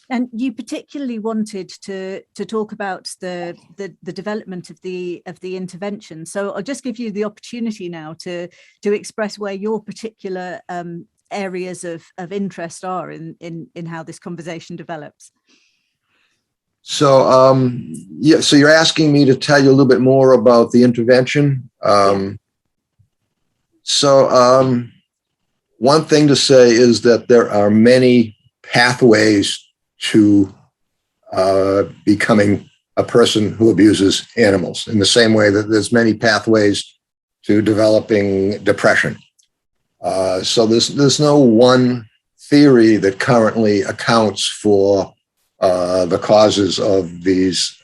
And you particularly wanted to talk about the development of the intervention. So I'll just give you the opportunity now to express where your particular areas of interest are in how this conversation develops. So yeah, so you're asking me to tell you a little bit more about the intervention. So one thing to say is that there are many pathways to becoming a person who abuses animals, in the same way that there's many pathways to developing depression. So there's no one theory that currently accounts for the causes of these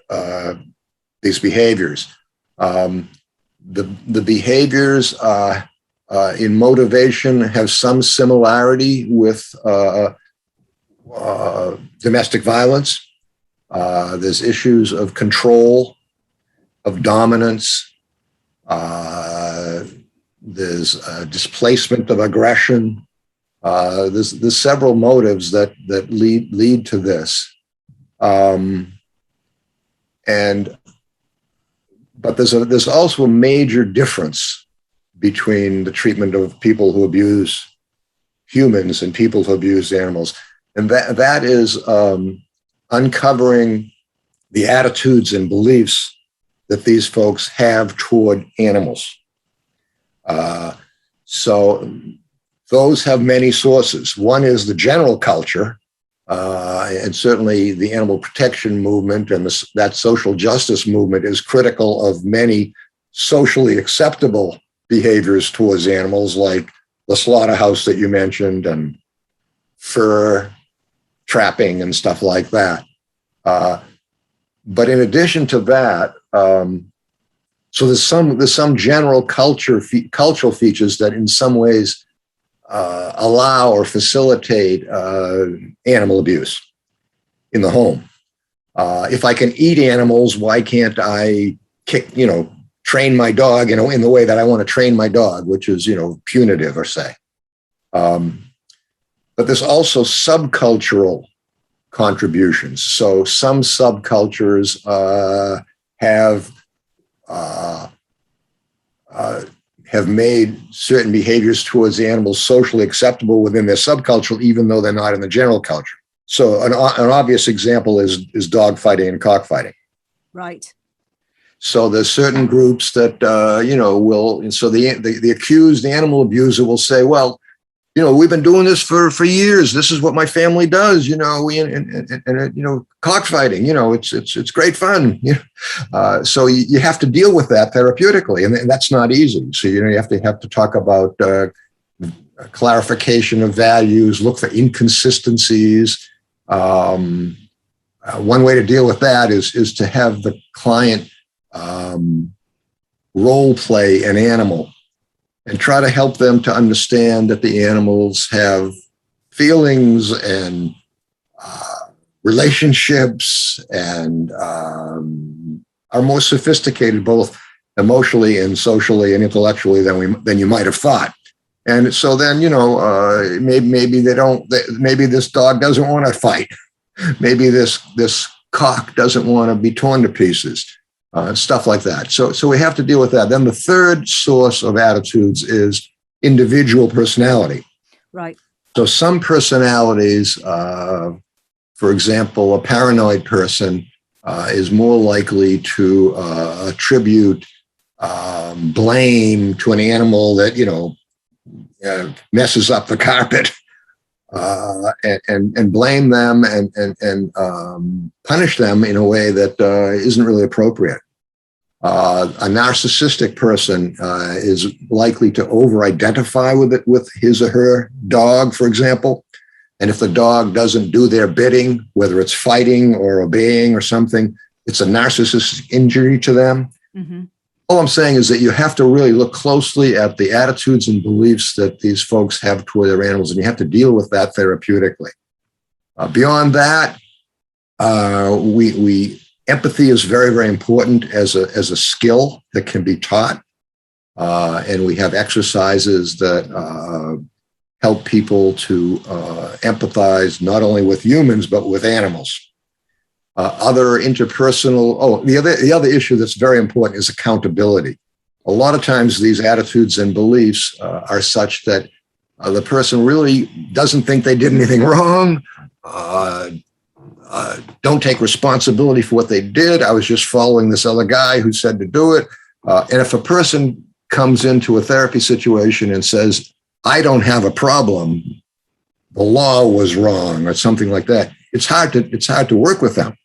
behaviors. The behaviors in motivation have some similarity with domestic violence. There's issues of control, of dominance. There's displacement of aggression. There's several motives that lead to this. But there's also a major difference between the treatment of people who abuse humans and people who abuse animals. And that is uncovering the attitudes and beliefs that these folks have toward animals. So those have many sources. One is the general culture, and certainly the animal protection movement and that social justice movement is critical of many socially acceptable behaviors towards animals, like the slaughterhouse that you mentioned and fur trapping and stuff like that. But in addition to that, so there's some general cultural features that in some ways allow or facilitate animal abuse in the home. If I can eat animals, why can't I train my dog, in the way that I want to train my dog, which is, punitive, or say. But there's also subcultural contributions. So some subcultures have made certain behaviors towards animals socially acceptable within their subculture, even though they're not in the general culture. So an obvious example is dog fighting and cockfighting. Right. So there's certain groups that, so the accused, the animal abuser, will say, well, we've been doing this for years. This is what my family does, cockfighting, it's great fun. So you have to deal with that therapeutically, and that's not easy. So, you have to talk about clarification of values, look for inconsistencies. One way to deal with that is to have the client role play an animal and try to help them to understand that the animals have feelings and relationships and are more sophisticated both emotionally and socially and intellectually than you might have thought. And so then, maybe maybe this dog doesn't want to fight. Maybe this cock doesn't want to be torn to pieces. Stuff like that. So we have to deal with that. Then the third source of attitudes is individual personality. Right. So some personalities, for example, a paranoid person is more likely to attribute blame to an animal that, messes up the carpet and blame them and punish them in a way that isn't really appropriate. A narcissistic person is likely to over-identify with his or her dog, for example. And if the dog doesn't do their bidding, whether it's fighting or obeying or something, it's a narcissistic injury to them. Mm-hmm. All I'm saying is that you have to really look closely at the attitudes and beliefs that these folks have toward their animals, and you have to deal with that therapeutically. Beyond that, empathy is very, very important as a skill that can be taught. And we have exercises that help people to empathize not only with humans, but with animals. Other interpersonal, the other issue that's very important is accountability. A lot of times these attitudes and beliefs are such that the person really doesn't think they did anything wrong, don't take responsibility for what they did. I was just following this other guy who said to do it. And if a person comes into a therapy situation and says, I don't have a problem, the law was wrong, or something like that, it's hard to work with them.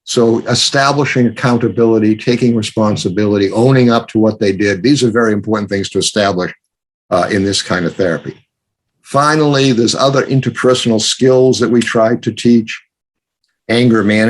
So establishing accountability, taking responsibility, owning up to what they did, these are very important things to establish in this kind of therapy. Finally, there's other interpersonal skills that we try to teach. Anger management.